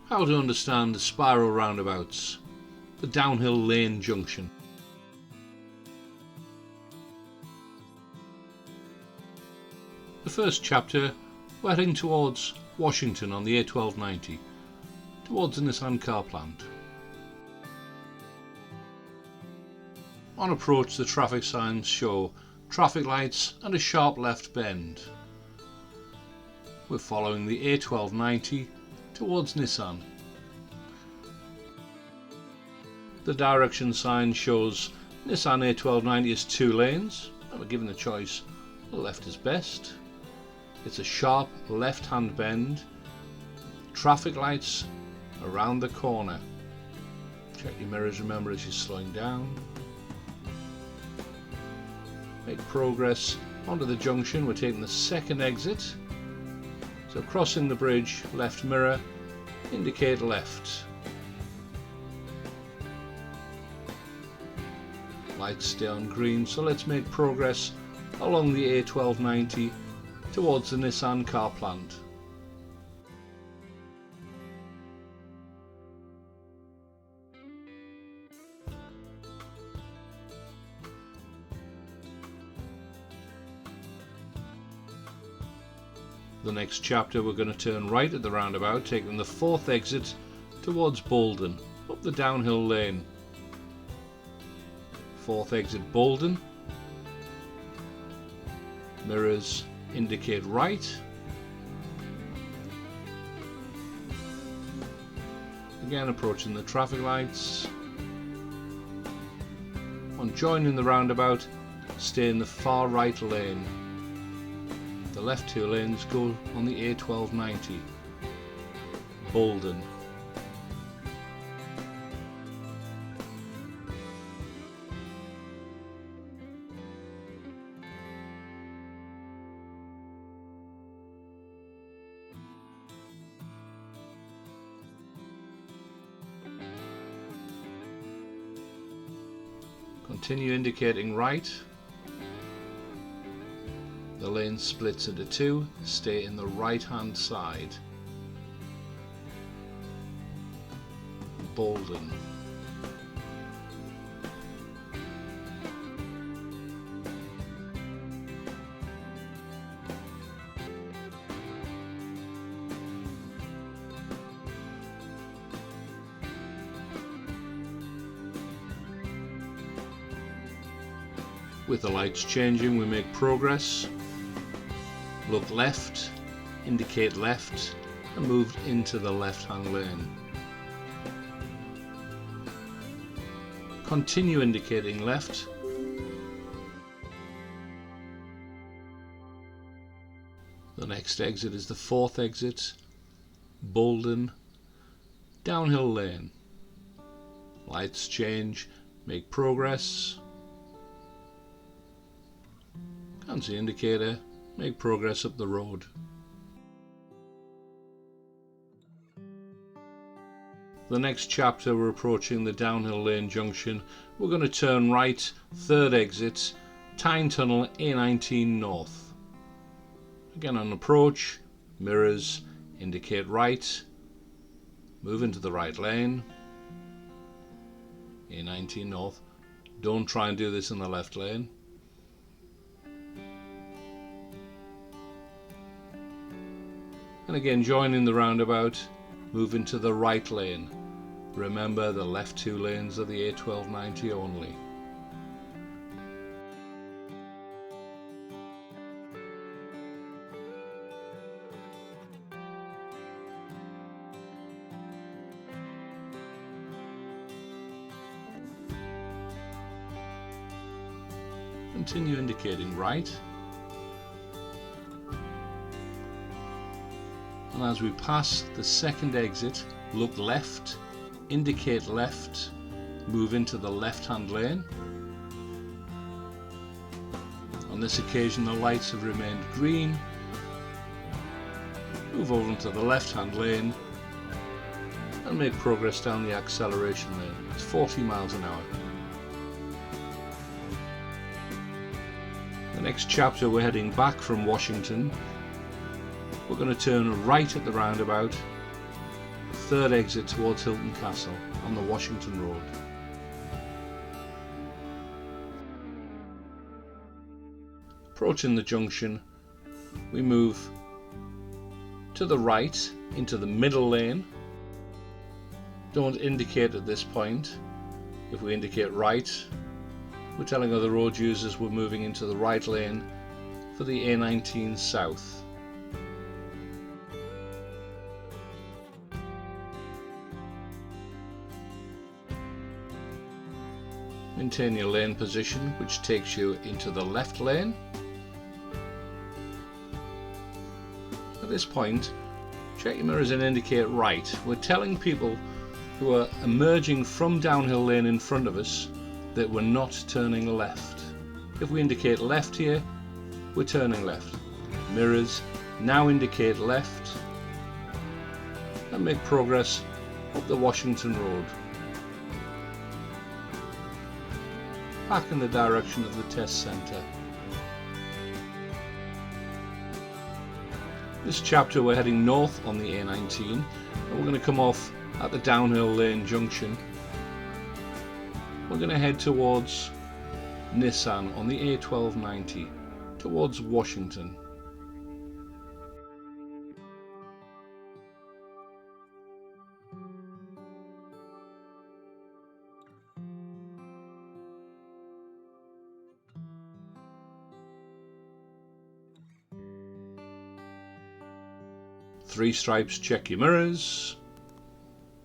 How to understand the spiral roundabouts, the downhill lane junction. The first chapter, we're heading towards Washington on the A1290, towards the Nissan car plant. On approach, the traffic signs show traffic lights and a sharp left bend. We're following the A1290 towards Nissan. The direction sign shows Nissan A1290 is 2 lanes, and we're given the choice, the left is best. It's a sharp left-hand bend, traffic lights around the corner. Check your mirrors, remember, as you're slowing down. Make progress onto the junction. We're taking the second exit. So crossing the bridge, left mirror, indicate left. Lights stay on green, so let's make progress along the A1290 towards the Nissan car plant. The next chapter, we're going to turn right at the roundabout, taking the 4th exit towards Bolden, up the downhill lane. 4th exit Bolden. Mirrors indicate right. Again approaching the traffic lights. On joining the roundabout, stay in the far right lane. The left 2 lanes go on the A1290. Bolden. Continue indicating right. The lane splits into 2, stay in the right hand side. Bolden. With the lights changing, we make progress. Look left, indicate left, and move into the left-hand lane. Continue indicating left. The next exit is the 4th exit, Bolden, downhill lane. Lights change, make progress. Cancel indicator, make progress up the road. The next chapter, we're approaching the downhill lane junction. We're going to turn right, 3rd exit, Tyne Tunnel A19 north. Again on approach, mirrors indicate right, move into the right lane, A19 north. Don't try and do this in the left lane. And again, joining the roundabout, move into the right lane. Remember, the left 2 lanes are the A1290 only. Continue indicating right. And as we pass the 2nd exit, look left, indicate left, move into the left-hand lane. On this occasion, the lights have remained green. Move over into the left-hand lane and make progress down the acceleration lane. It's 40 miles an hour. The next chapter, we're heading back from Washington. We're going to turn right at the roundabout, third exit towards Hilton Castle on the Washington Road. Approaching the junction, we move to the right into the middle lane. Don't indicate at this point. If we indicate right, we're telling other road users we're moving into the right lane for the A19 south. Maintain your lane position, which takes you into the left lane. At this point, check your mirrors and indicate right. We're telling people who are emerging from downhill lane in front of us that we're not turning left. If we indicate left here, we're turning left. Mirrors now indicate left and make progress up the Washington Road. Back in the direction of the test centre. This chapter we're heading north on the A19 and we're going to come off at the downhill lane junction. We're going to head towards Nissan on the A1290 towards Washington. Three stripes, check your mirrors.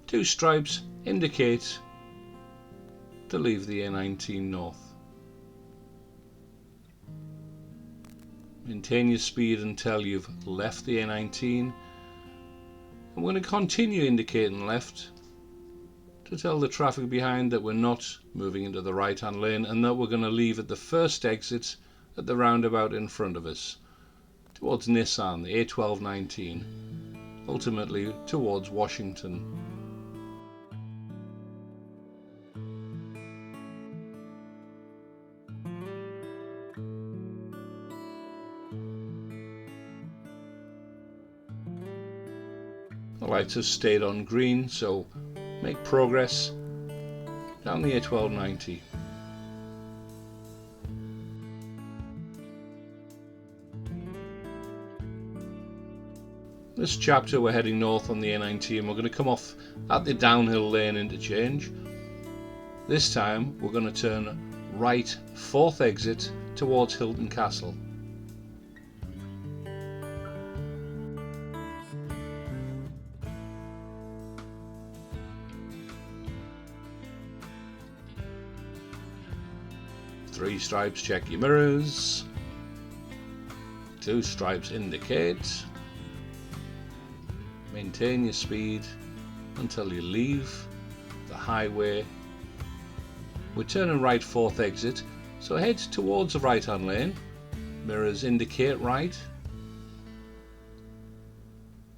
Two stripes indicate to leave the A19 north. Maintain your speed until you've left the A19. I'm going to continue indicating left to tell the traffic behind that we're not moving into the right hand lane and that we're going to leave at the first exit at the roundabout in front of us towards Nissan, the A1219, ultimately towards Washington. The lights have stayed on green, so make progress down the A1290. This chapter we're heading north on the A19 and we're going to come off at the downhill lane interchange. This time we're going to turn right, fourth exit towards Hilton Castle. Three stripes, check your mirrors. Two stripes indicate. Maintain your speed until you leave the highway. We're turning right, fourth exit, so head towards the right hand lane. Mirrors indicate right.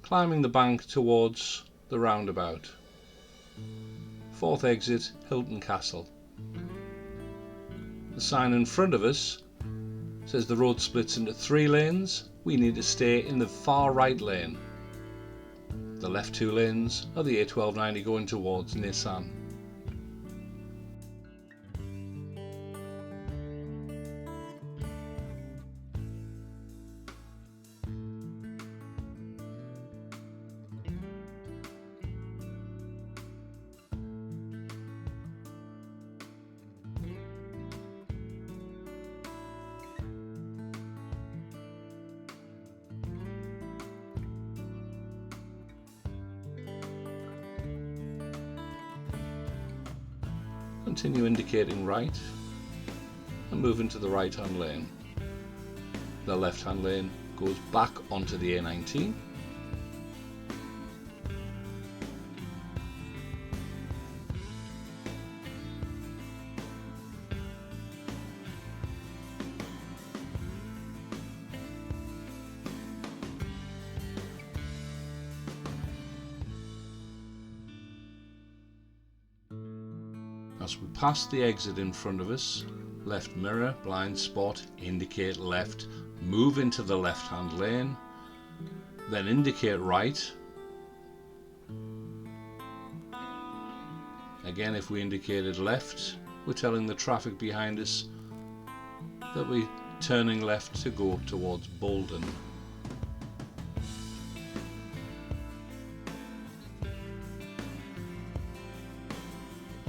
Climbing the bank towards the roundabout. Fourth exit, Hilton Castle. The sign in front of us says the road splits into three lanes. We need to stay in the far right lane. The left two lanes are the A1290 going towards Nissan. Continue indicating right and move into the right hand lane. The left hand lane goes back onto the A19. As we pass the exit in front of us, left mirror, blind spot, indicate left, move into the left hand lane, then indicate right, Again, if we indicated left, we're telling the traffic behind us that we're turning left to go towards Bolden.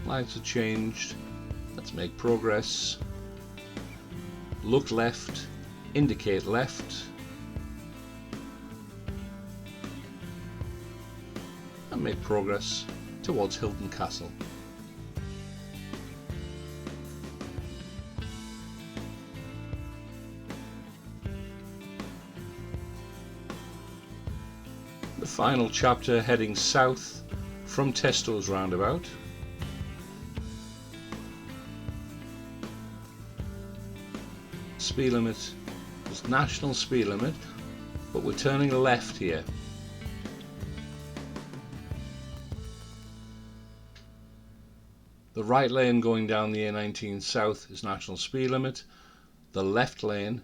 Lights are changed. Let's make progress. Look left, indicate left, and make progress towards Hilton Castle. The final chapter heading south from Testo's Roundabout. Speed limit is national speed limit, but we're turning left here. The right lane going down the A19 south is national speed limit. The left lane